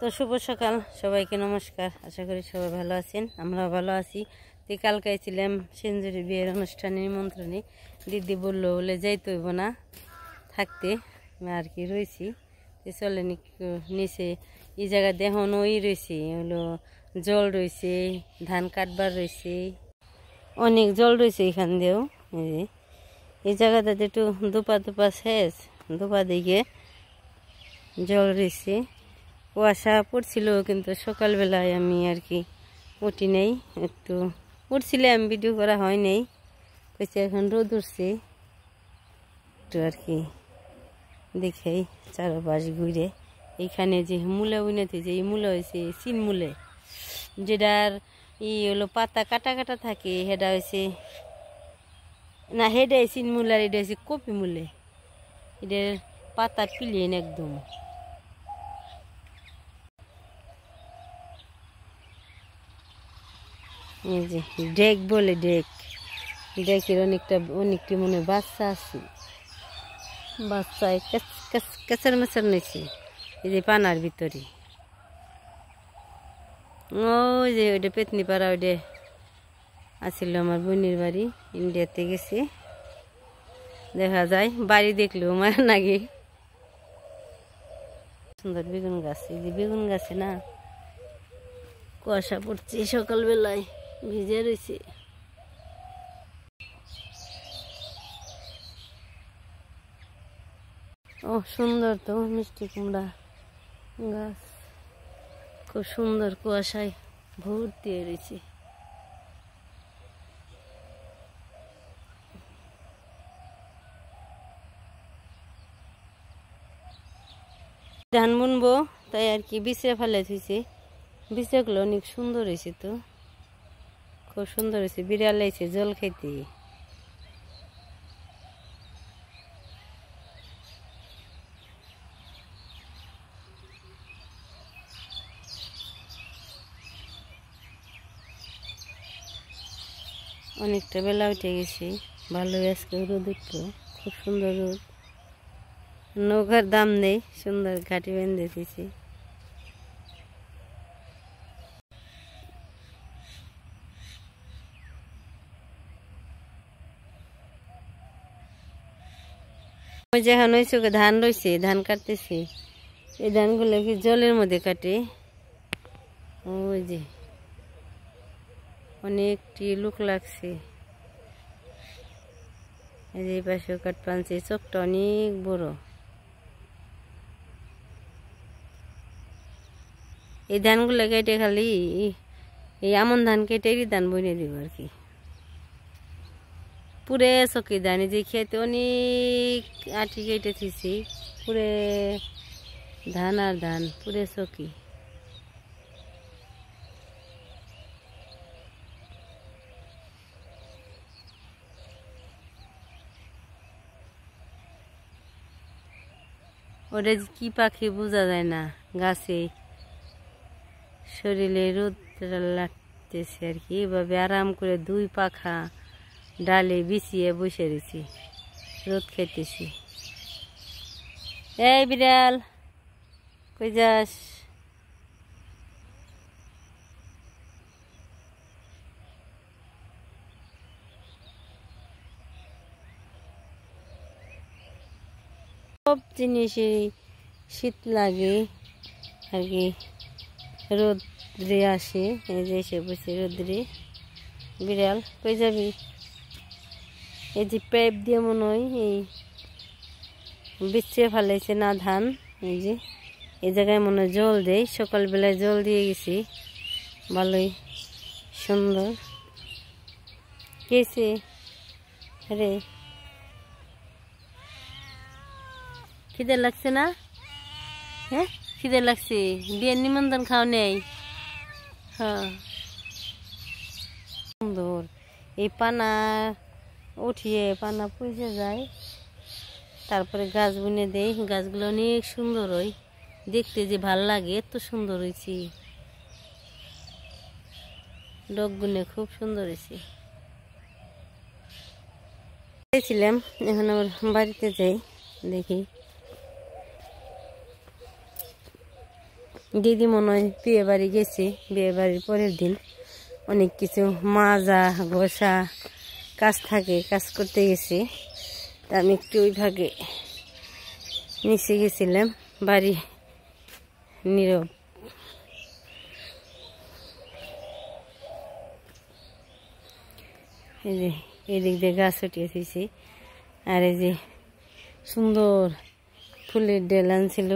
তো শুভ সকাল সবাইকে নমস্কার। আশা করি সবাই ভালো আছেন, আমরা ভালো আছি। তো কালকে ছিলাম সেঞ্জুরি বিয়ের অনুষ্ঠানে নিমন্ত্রণে। দিদি বললো বলে যাইতে হইব না, থাকতে আর কি রয়েছি। তো চলেন নিচে এই জায়গা দেখুন, ওই রয়েছে হলো জল রয়েছে, ধান কাটবার রয়েছে, অনেক জল রয়েছে এখান দিয়েও। এই জায়গাটাতে একটু দুপা দুপা শেষ, দুপা দিকে জল রয়েছে। কুয়াশা পড়ছিল কিন্তু সকালবেলায় আমি আর কি উঠি নেই, একটু উঠছিলাম, ভিডিও করা হয় নাই। কইছে এখন রোদ উঠছে, একটু আর কি দেখেই চারপাশ ঘুরে। এইখানে যে মূলা বুনেতে যে এই মূলা হয়েছে চিন মূলে, যেটার হলো পাতা কাটা কাটা থাকে, সেটা হয়েছে না, হেডাই চিন মূলার, এটা হয়েছে কপি মূলে। এটার পাতা পিলিয়েন একদম। এই যে ডেক বলে, ডেকের অনেকটি মনে বাচ্চা আছে, বাচ্চায় কেঁচার মেচার নিয়েছে এই যে পানার ভিতরে। ওই যে ওইটা পেতনি পাড়া, ওইটা আসছিল আমার বোনের বাড়ি, ইন্ডিয়াতে গেছে। দেখা যায় বাড়ি দেখলেও মায়া লাগে। সুন্দর বেগুন গাছ, এই যে বেগুন গাছে না কুয়াশা পড়ছে, সকালবেলায় ভিজে রয়েছে। ও সুন্দর তো মিষ্টি কুমড়া গাছ, খুব সুন্দর, কুয়াশায় ভর্তি রয়েছে। ধান বুনবো তাই আর কি বিছড়ে ফেলে থুইছে, বিছড়াগুলো অনেক সুন্দর হয়েছে, তো খুব সুন্দর হয়েছে। বিড়াল আইছে জল খাইতে। অনেকটা বেলা উঠে গেছি, ভালো আজকে রোদ উঠলো, খুব সুন্দর রোদ। নৌকার দাম নেই, সুন্দর ঘাটি বেঁধে দিয়েছি। ওই যেখানে ওই চোখে ধান রয়েছে, ধান কাটতেছি। এই ধানগুলো কি জলের মধ্যে কাটে। ওই যে অনেকটি লোক লাগছে, এই যে পাশে কাট পানছে, চোখটা অনেক বড়। এই ধানগুলো কেটে খালি এই আমন ধান কেটে ধান বইনে দিব আর কি। পুরে চকি ধান, যে খেতে অনেক আটি কেটে থিছি, পুরে ধান আর ধান, পুরে চকি। ওটা কি পাখি বোঝা যায় না, গাছে শরীরে রোদ লাগতেছে আর কি। এভাবে আরাম করে দুই পাখা ডালে বিছিয়ে বসে রয়েছি, রোদ খেতেছি। এই বিড়াল কই যাস? সব জিনিসই শীত লাগে আর কি, রোদ্রে আসে। এই যে এসে বসে রোদ্রে। বিড়াল কই যাবি? এই যে পাইপ দিয়ে মনে হয় এই বিছিয়ে ফেলাইছে না ধান। এই যে এই জায়গায় মনে হয় জল দেয়, সকালবেলায় জল দিয়ে গেছি, ভালোই সুন্দর কেছে রে। খিদে লাগছে না? হ্যাঁ খিদে লাগছে, বিয়ের নিমন্ত্রণ খাও নেই? হ্যাঁ সুন্দর। এই পানা উঠিয়ে পানা পুষে যায়, তারপরে গাছ বুনে দেয়। গাছগুলো অনেক সুন্দর হয় দেখতে, যে ভাল লাগে, এত সুন্দর হয়েছে। ডগ গুনে খুব সুন্দর হয়েছে। ছিলাম, এখন আবার বাড়িতে যাই, দেখি দিদি মনে হয় বিয়ে বাড়ি গেছে, বিয়ে বাড়ির পরের দিন অনেক কিছু মাজা ঘষা কাজ থাকে, কাজ করতে গেছি। তা আমি একটু ওই ভাগে নিচে গেছিলাম, বাড়ি নীরব। এই যে এদিক দিয়ে গাছ উঠিয়ে দিয়েছি, আর এই যে সুন্দর ফুলের ডেল আনছিল,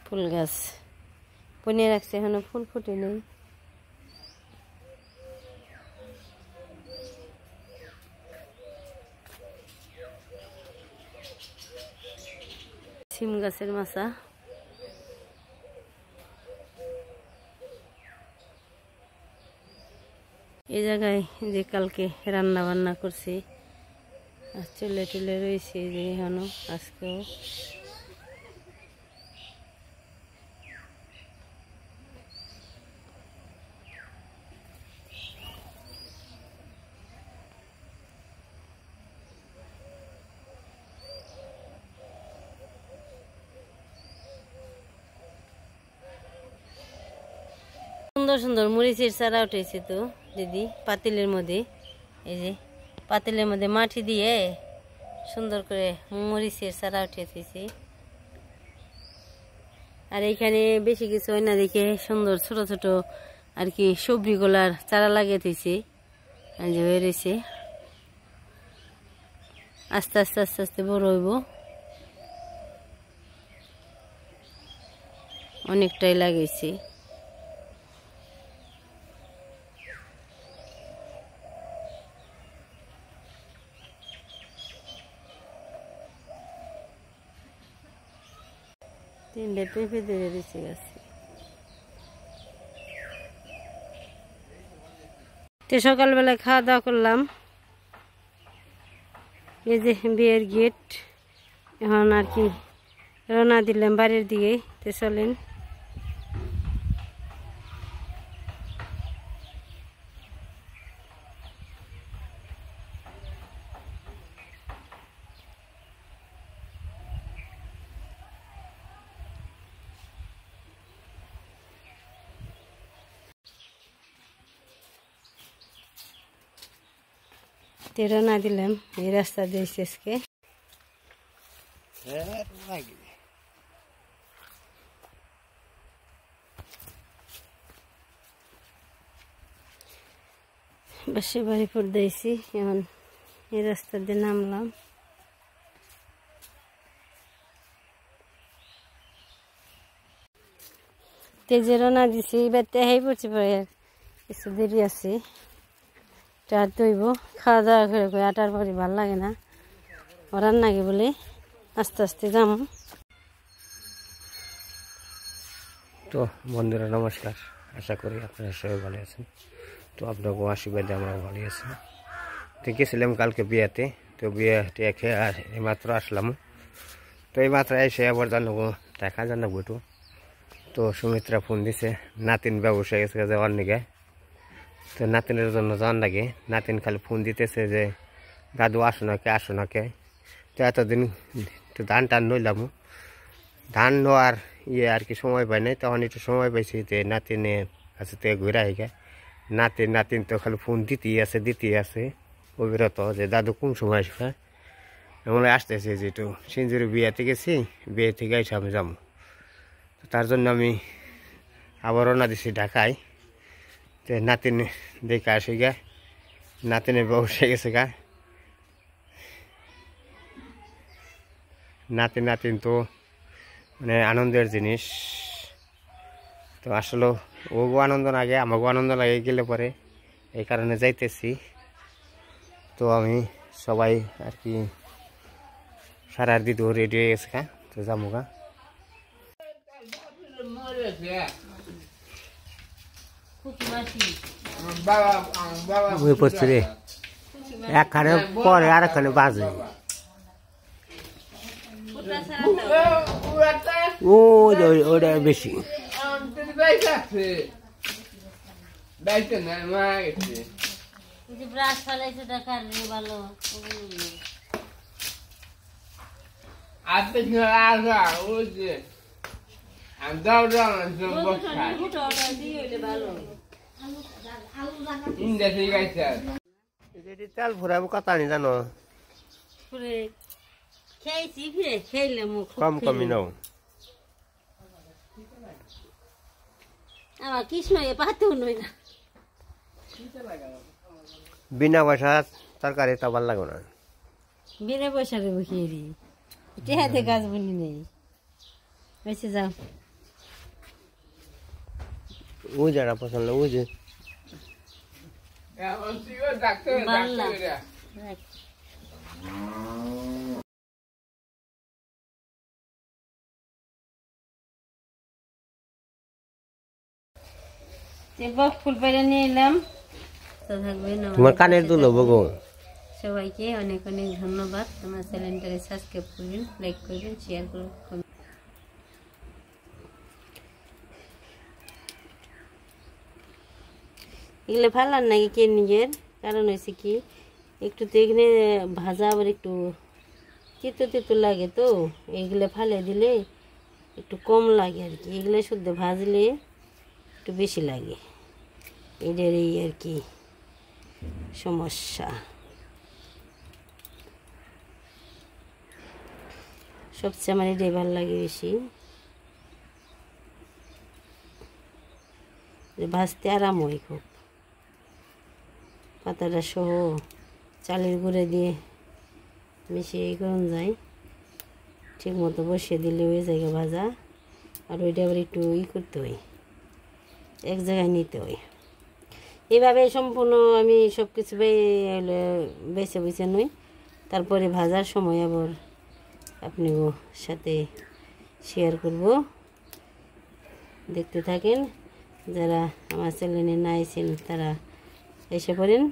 ফুল গাছ বনিয়ে রাখছে, এখনো ফুল ফুটে নেই। সিম গাছের মাছা, এই জায়গায় যে কালকে রান্না বান্না করছি, আর চুলে টুলে রয়েছে যে এখনো আজকেও। সুন্দর সুন্দর মরিচের চারা উঠেছে তো দিদি পাতিলের মধ্যে। এই যে পাতিলের মধ্যে মাটি দিয়ে সুন্দর করে মরিচের চারা উঠেছে। আর এইখানে বেশি কিছু হয় না দেখে সুন্দর ছোট ছোট আর কি সবজিগুলার চারা লাগিয়ে দিয়েছি, যে হয়ে রয়েছে। আস্তে আস্তে আস্তে আস্তে বড় হইব, অনেকটাই লাগিয়েছি। তিনটে পেঁপে ধরে দিচ্ছে গাছে। তো সকালবেলায় খাওয়া দাওয়া করলাম, এই যে বিয়ের গেট। এখন আর কি রওনা দিলাম বাড়ির দিকে। তো চলেন। রওনা দিলাম এই রাস্তা দিয়েছি আজকে। বাসে বাড়ি পর দিয়েছি, এখন এই রাস্তা দিয়ে নামলাম। তেজে রওনা দিছি, এবার তেহাই পড়ছি, পরে আর কিছু দেরি আছে। চার দইব খাওয়া দাওয়া করে আটার পরে ভাল লাগে না, রান্না গে বলে আস্তে আস্তে যাম। তো বন্ধুরা নমস্কার, আশা করি আপনারা সবাই ভালো আছেন। তো আপনাকে আশীর্বাদে আমরা ভালো আছি। তো গেছিলাম কালকে বিয়েতে, তো বিয়েতে খেয়ে আর এইমাত্র আসলাম। তো এইমাত্র এসে আবার জানাবো দেখা জানাবো একটু। তো সুমিত্রা ফোন দিছে, নাতিন ব্যবসায় গেছে যাওয়ার নিগে। তো নাতিনের জন্য যাওয়ার লাগে, নাতিন খালি ফোন দিতেছে যে দাদু আসো না কে, আসো না কে। তো এতদিন তো ধান টান নইলাম, ধান নেওয়ার আর কি সময় পাই নাই, তখন একটু সময় পাইছি যে নাতিনের কাছে থেকে ঘুরে আইগে। নাতিন তো খালি ফোন দিতেই আছে অবিরত যে দাদু কোন সময় আসবে। আমরা আসতেছি যে একটু সিঞ্জুরি বিয়েতে গেছি, বিয়ে থেকে এসে আমি যাবো। তো তার জন্য আমি আবার রওনা দিছি ঢাকায়। তো নাতিন দেখে আসি গা, নাতিনের বসে গেছে গা। নাতিন তো মানে আনন্দের জিনিস। তো আসলে ওগো আনন্দ লাগে, আমাকেও আনন্দ লাগে গেলে পরে, এই কারণে যাইতেছি। তো আমি সবাই আর কি সারা দিদি রেডি হয়ে গেছে গা, তো যাবো গা। পড়ছি রে, একখানে পরে আর একখানে বাজে। ওটা বেশি তেল ফুরাবো কথা নি জানো খেয়েছি ফিরে খেলে মুখ কম কমই নাও আমার কৃষ্ণ এ পাতেও নই না বিনা পয়সা তরকারি তো ভালো লাগবে না বিনা পয়সা দেবো খেয়ে দিই টেহাতে গাছ বলি নেই বেঁচে যাও ও যারা পছন্দ ও যে ফুল পাইলে নিয়ে এলাম তো থাকবেন তোমার কানের দুলো বগো সবাইকে অনেক অনেক ধন্যবাদ আমার চ্যানেলটাকে সাবস্ক্রাইব করবেন লাইক করবেন শেয়ার করবেন এগুলো ভালো নাকি কে নিজের কারণ হয়েছে কি একটু তো এখানে ভাজা আবার একটু তিতো তিতো লাগে তো এইগুলো ফালে দিলে একটু কম লাগে আর কি এগুলো শুদ্ধ ভাজলে একটু বেশি লাগে এদের এই আর কি সমস্যা সবচেয়ে আমার এটাই ভালো লাগে বেশি ভাজতে আরাম হয় খুব পাতাটা সহ চালের গুঁড়ে দিয়ে মিশিয়ে করুন যায় ঠিক মতো বসিয়ে দিলে ওই জায়গা ভাজা আর ওইটা আবার একটু করতে হয় এক জায়গায় নিতে হয় এইভাবে সম্পূর্ণ আমি সব কিছু বেছে বেছে নই তারপরে ভাজার সময় আবার আপনিও সাথে শেয়ার করব দেখতে থাকেন যারা আমার চ্যানেলে না আছেন তারা এসে পড়েন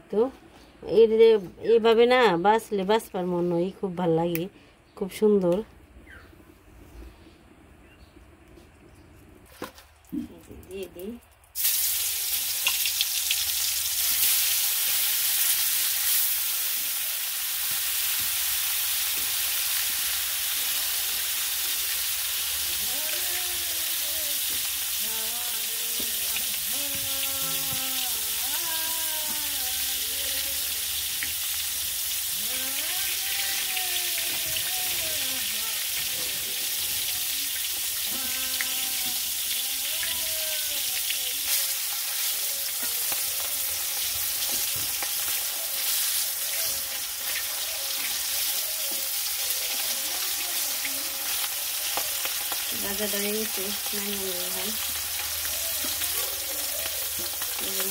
তো এইভাবে না বাঁচলে বাঁচবার মন হয় খুব ভালো লাগে খুব সুন্দর দিয়ে দিই ভাজাটা হয়ে গেছে নামিয়ে নেব ভাই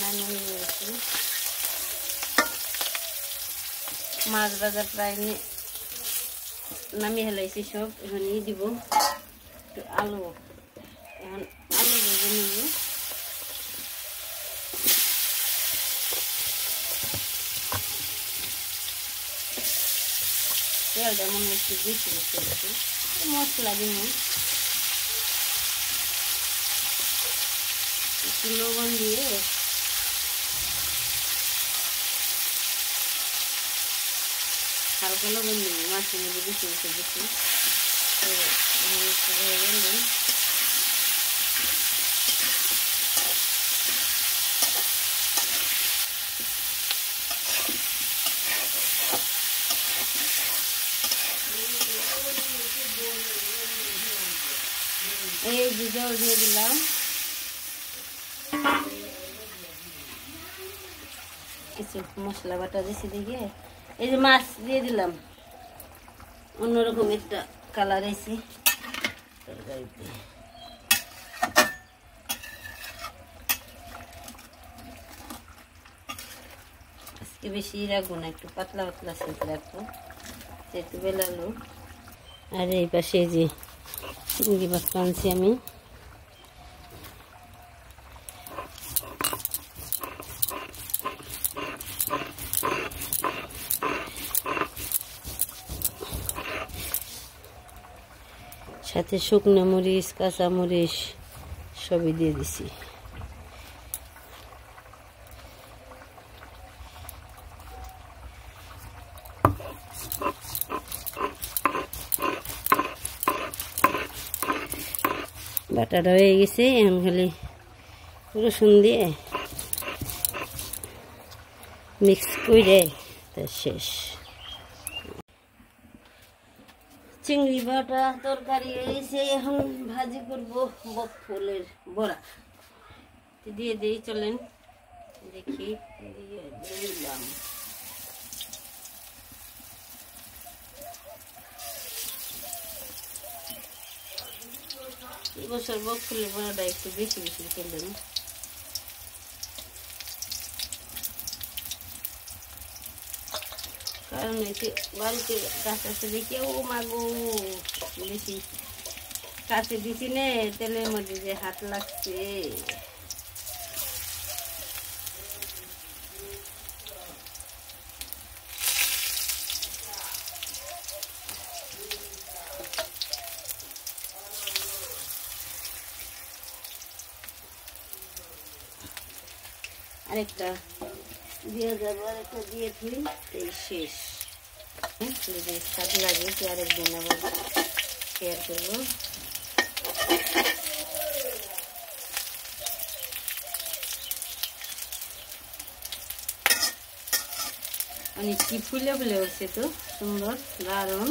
নামিয়ে নিয়েছি মাছ ভাজা প্রায় নামিয়ে হেলাইছি সব এখন দিব একটু আলু এখন আলু ভেজে নিব তেলটা মনে হচ্ছে বেশি বেশি মশলা দিব একটু লবণ দিয়ে হালকা লবণ দিব মাছের মধ্যে বেশি বেশি বেশি এই জল দিয়ে দিলাম কিছু মশলা বাটা দিয়েছি দেখে এই যে মাছ দিয়ে দিলাম অন্যরকম একটা কালার এসে তরকারিতে আজকে বেশি রাখবো না একটু পাতলা পাতলা সেট রাখবো একটু বেলালো আর এই পাশে যে চিংড়ি মাছ আনছি আমি সাথে শুকনো মরিচ কাঁচা মরিচ সবই দিয়ে দিছি বাটাটা হয়ে গেছে, এখন খালি রসুন দিয়ে মিক্স করে তা শেষ। চিংড়ি বাটা তরকারি হয়েছে, এখন ভাজি করব বক ফুলের বড়া। দিয়ে দিই, চলেন দেখি। দিয়ে দিলাম এবছর বক ফুলের বড়াটা একটু বেশি বেশি খেলেন, কারণ এতে বাড়িতে গাছ আছে দেখি। ও মাগো, বেশি কাছে দিছি নে, তেলের মধ্যে যে হাত লাগছে। আরেকটা দিয়ে যাবো, আরেকটা দিয়ে থুই, এই শেষ। যদি স্বাদ লাগে তো আরেকদিন আবার শেয়ার করবো। অনেক কি ফুলে ফুলে উঠছে, তো সুন্দর দারুণ।